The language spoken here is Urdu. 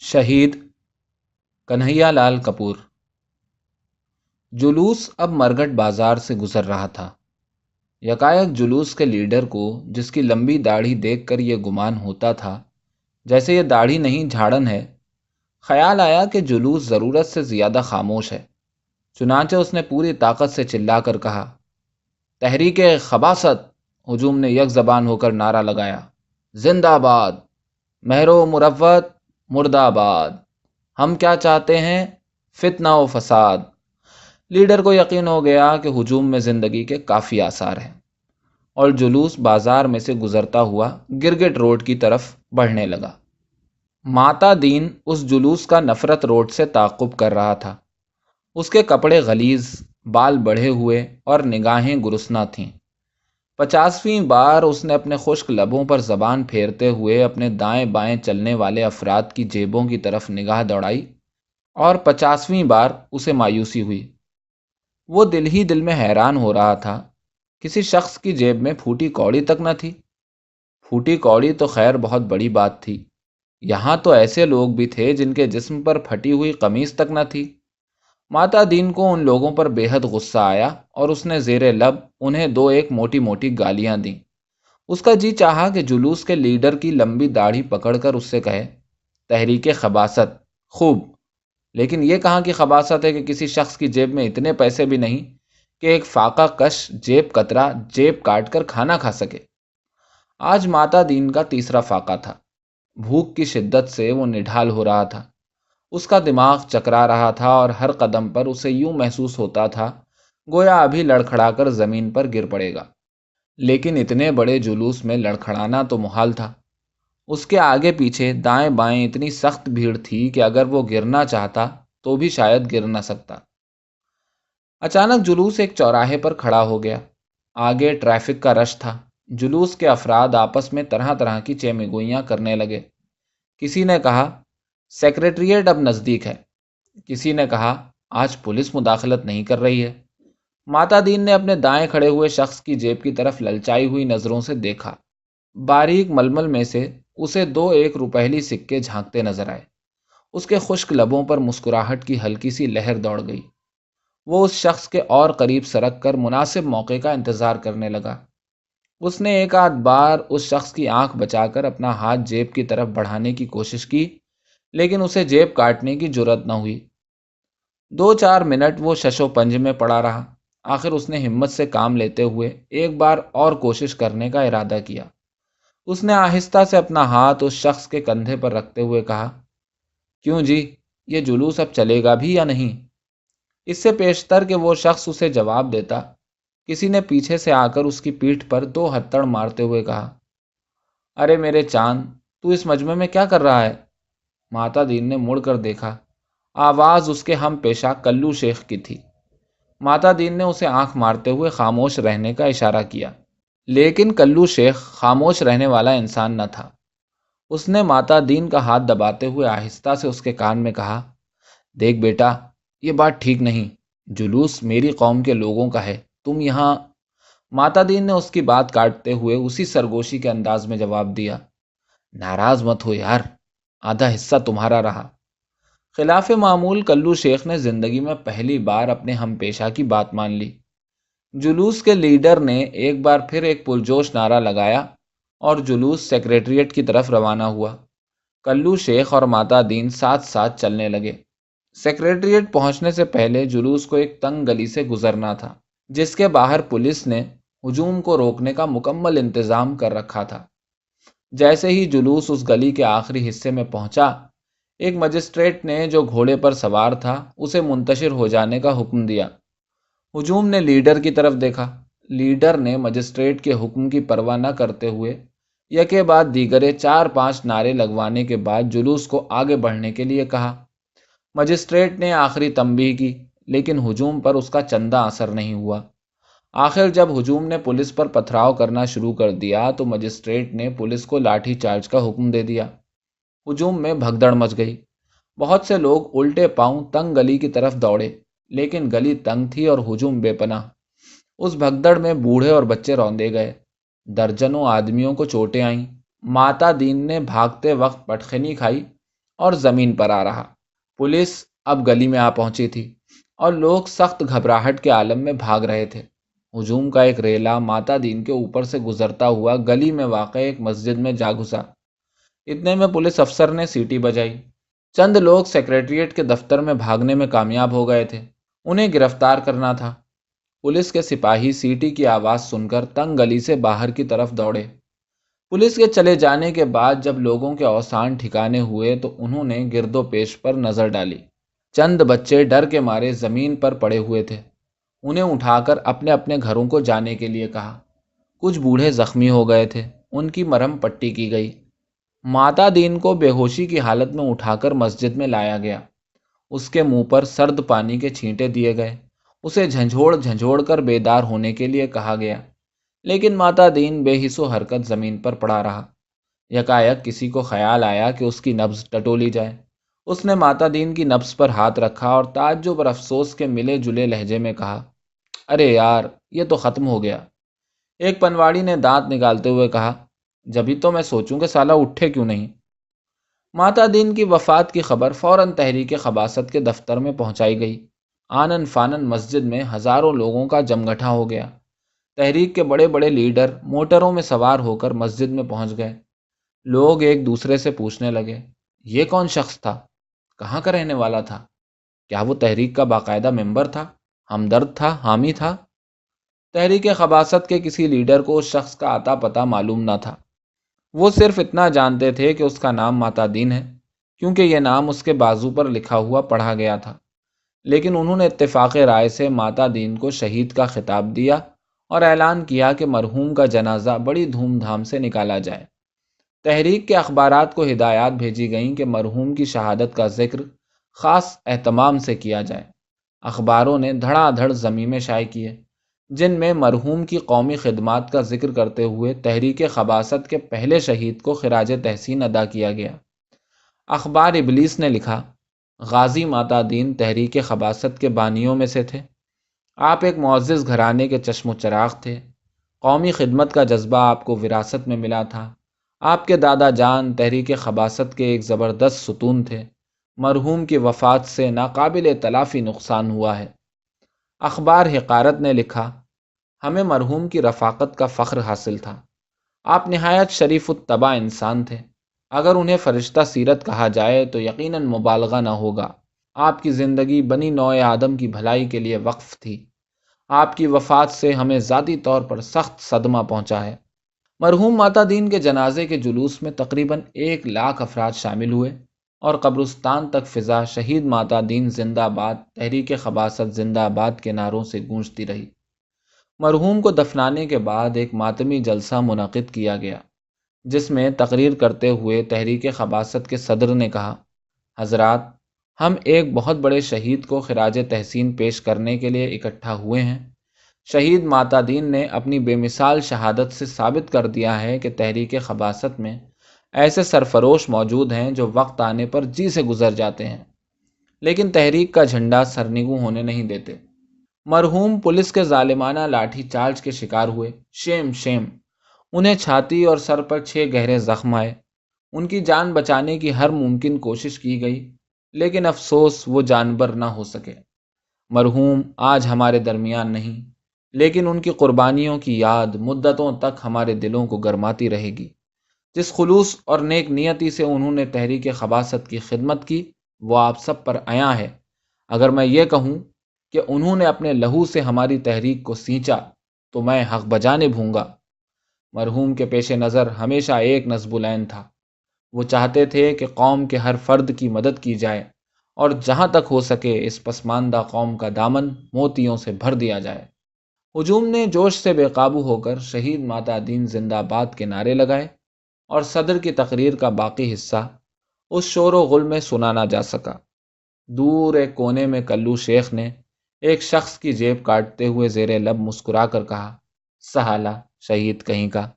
شہید کنہیا لال کپور۔ جلوس اب مرگٹ بازار سے گزر رہا تھا۔ یکایک جلوس کے لیڈر کو، جس کی لمبی داڑھی دیکھ کر یہ گمان ہوتا تھا جیسے یہ داڑھی نہیں جھاڑن ہے، خیال آیا کہ جلوس ضرورت سے زیادہ خاموش ہے۔ چنانچہ اس نے پوری طاقت سے چلا کر کہا، تحریک خباثت! ہجوم نے یک زبان ہو کر نعرہ لگایا، زندہ باد! مہر و مروت مرد آباد! ہم کیا چاہتے ہیں؟ فتنہ و فساد! لیڈر کو یقین ہو گیا کہ ہجوم میں زندگی کے کافی آثار ہیں، اور جلوس بازار میں سے گزرتا ہوا گرگٹ روڈ کی طرف بڑھنے لگا۔ ماتا دین اس جلوس کا نفرت روڈ سے تعقب کر رہا تھا۔ اس کے کپڑے غلیظ، بال بڑھے ہوئے اور نگاہیں گرسنہ تھیں۔ 50ویں بار اس نے اپنے خشک لبوں پر زبان پھیرتے ہوئے اپنے دائیں بائیں چلنے والے افراد کی جیبوں کی طرف نگاہ دوڑائی، اور 50ویں بار اسے مایوسی ہوئی۔ وہ دل ہی دل میں حیران ہو رہا تھا، کسی شخص کی جیب میں پھوٹی کوڑی تک نہ تھی۔ پھوٹی کوڑی تو خیر بہت بڑی بات تھی، یہاں تو ایسے لوگ بھی تھے جن کے جسم پر پھٹی ہوئی قمیص تک نہ تھی۔ ماتا دین کو ان لوگوں پر بے حد غصہ آیا، اور اس نے زیر لب انہیں دو ایک موٹی موٹی گالیاں دیں۔ اس کا جی چاہا کہ جلوس کے لیڈر کی لمبی داڑھی پکڑ کر اس سے کہے، تحریک خباثت! خوب، لیکن یہ کہاں کی خباثت ہے کہ کسی شخص کی جیب میں اتنے پیسے بھی نہیں کہ ایک فاقہ کش جیب کترا جیب کاٹ کر کھانا کھا سکے۔ آج ماتا دین کا تیسرا فاقہ تھا۔ بھوک کی شدت سے وہ نڈھال ہو رہا تھا۔ اس کا دماغ چکرا رہا تھا، اور ہر قدم پر اسے یوں محسوس ہوتا تھا گویا ابھی لڑکھڑا کر زمین پر گر پڑے گا۔ لیکن اتنے بڑے جلوس میں لڑکھڑانا تو محال تھا۔ اس کے آگے پیچھے دائیں بائیں اتنی سخت بھیڑ تھی کہ اگر وہ گرنا چاہتا تو بھی شاید گر نہ سکتا۔ اچانک جلوس ایک چوراہے پر کھڑا ہو گیا۔ آگے ٹریفک کا رش تھا۔ جلوس کے افراد آپس میں طرح طرح کی چیمگوئیاں کرنے لگے۔ کسی نے کہا، سیکریٹریٹ اب نزدیک ہے۔ کسی نے کہا، آج پولیس مداخلت نہیں کر رہی ہے۔ ماتا دین نے اپنے دائیں کھڑے ہوئے شخص کی جیب کی طرف للچائی ہوئی نظروں سے دیکھا۔ باریک ململ میں سے اسے 2 ایک روپہلی سکے جھانکتے نظر آئے۔ اس کے خشک لبوں پر مسکراہٹ کی ہلکی سی لہر دوڑ گئی۔ وہ اس شخص کے اور قریب سرک کر مناسب موقع کا انتظار کرنے لگا۔ اس نے ایک آدھ بار اس شخص کی آنکھ بچا کر اپنا ہاتھ جیب کی طرف بڑھانے کی کوشش کی، لیکن اسے جیب کاٹنے کی جرأت نہ ہوئی۔ 2-4 منٹ وہ شش و پنج میں پڑا رہا۔ آخر اس نے ہمت سے کام لیتے ہوئے ایک بار اور کوشش کرنے کا ارادہ کیا۔ اس نے آہستہ سے اپنا ہاتھ اس شخص کے کندھے پر رکھتے ہوئے کہا، کیوں جی، یہ جلوس اب چلے گا بھی یا نہیں؟ اس سے پیشتر کہ وہ شخص اسے جواب دیتا، کسی نے پیچھے سے آ کر اس کی پیٹھ پر 2 ہتھڑ مارتے ہوئے کہا، ارے میرے چاند، تو اس مجمع میں کیا کر رہا ہے؟ ماتا دین نے مڑ کر دیکھا۔ آواز اس کے ہم پیشہ کلو شیخ کی تھی۔ ماتا دین نے اسے آنکھ مارتے ہوئے خاموش رہنے کا اشارہ کیا، لیکن کلو شیخ خاموش رہنے والا انسان نہ تھا۔ اس نے ماتا دین کا ہاتھ دباتے ہوئے آہستہ سے اس کے کان میں کہا، دیکھ بیٹا، یہ بات ٹھیک نہیں۔ جلوس میری قوم کے لوگوں کا ہے، تم یہاں… ماتا دین نے اس کی بات کاٹتے ہوئے اسی سرگوشی کے انداز میں جواب دیا، ناراض مت ہو یار، آدھا حصہ تمہارا رہا۔ خلاف معمول کلو شیخ نے زندگی میں پہلی بار اپنے ہم پیشہ کی بات مان لی۔ جلوس کے لیڈر نے ایک بار پھر ایک پرجوش نعرہ لگایا، اور جلوس سیکریٹریٹ کی طرف روانہ ہوا۔ کلو شیخ اور ماتا دین ساتھ ساتھ چلنے لگے۔ سیکریٹریٹ پہنچنے سے پہلے جلوس کو ایک تنگ گلی سے گزرنا تھا، جس کے باہر پولیس نے ہجوم کو روکنے کا مکمل انتظام کر رکھا تھا۔ جیسے ہی جلوس اس گلی کے آخری حصے میں پہنچا، ایک مجسٹریٹ نے جو گھوڑے پر سوار تھا اسے منتشر ہو جانے کا حکم دیا۔ ہجوم نے لیڈر کی طرف دیکھا۔ لیڈر نے مجسٹریٹ کے حکم کی پرواہ نہ کرتے ہوئے یکے بعد دیگرے 4-5 نعرے لگوانے کے بعد جلوس کو آگے بڑھنے کے لیے کہا۔ مجسٹریٹ نے آخری تنبیہ کی، لیکن ہجوم پر اس کا چندہ اثر نہیں ہوا۔ آخر جب ہجوم نے پولیس پر پتھراؤ کرنا شروع کر دیا تو مجسٹریٹ نے پولیس کو لاٹھی چارج کا حکم دے دیا۔ ہجوم میں بھگدڑ مچ گئی۔ بہت سے لوگ الٹے پاؤں تنگ گلی کی طرف دوڑے، لیکن گلی تنگ تھی اور ہجوم بے پناہ۔ اس بھگدڑ میں بوڑھے اور بچے روندے گئے۔ درجنوں آدمیوں کو چوٹیں آئیں۔ ماتا دین نے بھاگتے وقت پٹخنی کھائی اور زمین پر آ رہا۔ پولیس اب گلی میں آ پہنچی تھی اور لوگ سخت گھبراہٹ کے عالم میں بھاگ رہے تھے۔ ہجوم کا ایک ریلا ماتا دین کے اوپر سے گزرتا ہوا گلی میں واقع ایک مسجد میں جا گھسا۔ اتنے میں پولیس افسر نے سیٹی بجائی۔ چند لوگ سیکریٹریٹ کے دفتر میں بھاگنے میں کامیاب ہو گئے تھے، انہیں گرفتار کرنا تھا۔ پولیس کے سپاہی سیٹی کی آواز سن کر تنگ گلی سے باہر کی طرف دوڑے۔ پولیس کے چلے جانے کے بعد جب لوگوں کے اوسان ٹھکانے ہوئے تو انہوں نے گرد و پیش پر نظر ڈالی۔ چند بچے ڈر کے مارے زمین پر پڑے ہوئے تھے، انہیں اٹھا کر اپنے اپنے گھروں کو جانے کے لیے کہا۔ کچھ بوڑھے زخمی ہو گئے تھے، ان کی مرہم پٹی کی گئی۔ ماتا دین کو بے ہوشی کی حالت میں اٹھا کر مسجد میں لایا گیا۔ اس کے منہ پر سرد پانی کے چھینٹے دیے گئے، اسے جھنجھوڑ جھنجھوڑ کر بیدار ہونے کے لیے کہا گیا، لیکن ماتا دین بے حس و حرکت زمین پر پڑا رہا۔ یکایک کسی کو خیال آیا کہ اس کی نبض ٹٹولی جائے۔ اس نے ماتا دین کی نبض پر ہاتھ رکھا اور تعجب اور افسوس کے ملے جلے لہجے میں کہا، ارے یار، یہ تو ختم ہو گیا۔ ایک پنواڑی نے دانت نکالتے ہوئے کہا، جبھی تو میں سوچوں کہ سالہ اٹھے کیوں نہیں۔ ماتا دین کی وفات کی خبر فوراً تحریک خباثت کے دفتر میں پہنچائی گئی۔ آنن فانن مسجد میں ہزاروں لوگوں کا جمگٹھا ہو گیا۔ تحریک کے بڑے بڑے لیڈر موٹروں میں سوار ہو کر مسجد میں پہنچ گئے۔ لوگ ایک دوسرے سے پوچھنے لگے، یہ کون شخص تھا؟ کہاں کا رہنے والا تھا؟ کیا وہ تحریک کا باقاعدہ ممبر تھا؟ ہمدرد تھا؟ حامی تھا؟ تحریک خباثت کے کسی لیڈر کو اس شخص کا اتا پتہ معلوم نہ تھا۔ وہ صرف اتنا جانتے تھے کہ اس کا نام ماتا دین ہے، کیونکہ یہ نام اس کے بازو پر لکھا ہوا پڑھا گیا تھا۔ لیکن انہوں نے اتفاق رائے سے ماتا دین کو شہید کا خطاب دیا اور اعلان کیا کہ مرحوم کا جنازہ بڑی دھوم دھام سے نکالا جائے۔ تحریک کے اخبارات کو ہدایات بھیجی گئیں کہ مرحوم کی شہادت کا ذکر خاص اہتمام سے کیا جائے۔ اخباروں نے دھڑا دھڑ ضمیمے شائع کیے، جن میں مرحوم کی قومی خدمات کا ذکر کرتے ہوئے تحریک خباثت کے پہلے شہید کو خراج تحسین ادا کیا گیا۔ اخبار ابلیس نے لکھا، غازی ماتا دین تحریک خباثت کے بانیوں میں سے تھے۔ آپ ایک معزز گھرانے کے چشم و چراغ تھے۔ قومی خدمت کا جذبہ آپ کو وراثت میں ملا تھا۔ آپ کے دادا جان تحریک خباثت کے ایک زبردست ستون تھے۔ مرحوم کی وفات سے ناقابل تلافی نقصان ہوا ہے۔ اخبار حقارت نے لکھا، ہمیں مرحوم کی رفاقت کا فخر حاصل تھا۔ آپ نہایت شریف الطبع انسان تھے۔ اگر انہیں فرشتہ سیرت کہا جائے تو یقیناً مبالغہ نہ ہوگا۔ آپ کی زندگی بنی نوع آدم کی بھلائی کے لیے وقف تھی۔ آپ کی وفات سے ہمیں ذاتی طور پر سخت صدمہ پہنچا ہے۔ مرحوم ماتا دین کے جنازے کے جلوس میں تقریباً 1,00,000 افراد شامل ہوئے اور قبرستان تک فضا شہید ماتا دین زندہ باد، تحریک خباثت زندہ باد کے نعروں سے گونجتی رہی۔ مرحوم کو دفنانے کے بعد ایک ماتمی جلسہ منعقد کیا گیا، جس میں تقریر کرتے ہوئے تحریک خباثت کے صدر نے کہا، حضرات، ہم ایک بہت بڑے شہید کو خراج تحسین پیش کرنے کے لیے اکٹھا ہوئے ہیں۔ شہید ماتا دین نے اپنی بے مثال شہادت سے ثابت کر دیا ہے کہ تحریک خباثت میں ایسے سرفروش موجود ہیں جو وقت آنے پر جی سے گزر جاتے ہیں، لیکن تحریک کا جھنڈا سرنگوں ہونے نہیں دیتے۔ مرحوم پولیس کے ظالمانہ لاٹھی چارج کے شکار ہوئے، شیم شیم۔ انہیں چھاتی اور سر پر 6 گہرے زخم آئے۔ ان کی جان بچانے کی ہر ممکن کوشش کی گئی، لیکن افسوس وہ جانبر نہ ہو سکے۔ مرحوم آج ہمارے درمیان نہیں، لیکن ان کی قربانیوں کی یاد مدتوں تک ہمارے دلوں کو گرماتی رہے گی۔ جس خلوص اور نیک نیتی سے انہوں نے تحریک خباثت کی خدمت کی، وہ آپ سب پر عیاں ہے۔ اگر میں یہ کہوں کہ انہوں نے اپنے لہو سے ہماری تحریک کو سینچا تو میں حق بجانب ہوں گا۔ مرحوم کے پیش نظر ہمیشہ ایک نصب العین تھا۔ وہ چاہتے تھے کہ قوم کے ہر فرد کی مدد کی جائے اور جہاں تک ہو سکے اس پسماندہ قوم کا دامن موتیوں سے بھر دیا جائے۔ ہجوم نے جوش سے بے قابو ہو کر شہید ماتا دین زندہ باد کے نعرے لگائے اور صدر کی تقریر کا باقی حصہ اس شور و غل میں سنا نہ جا سکا۔ دور ایک کونے میں کلو شیخ نے ایک شخص کی جیب کاٹتے ہوئے زیر لب مسکرا کر کہا، سہالہ شہید کہیں کا۔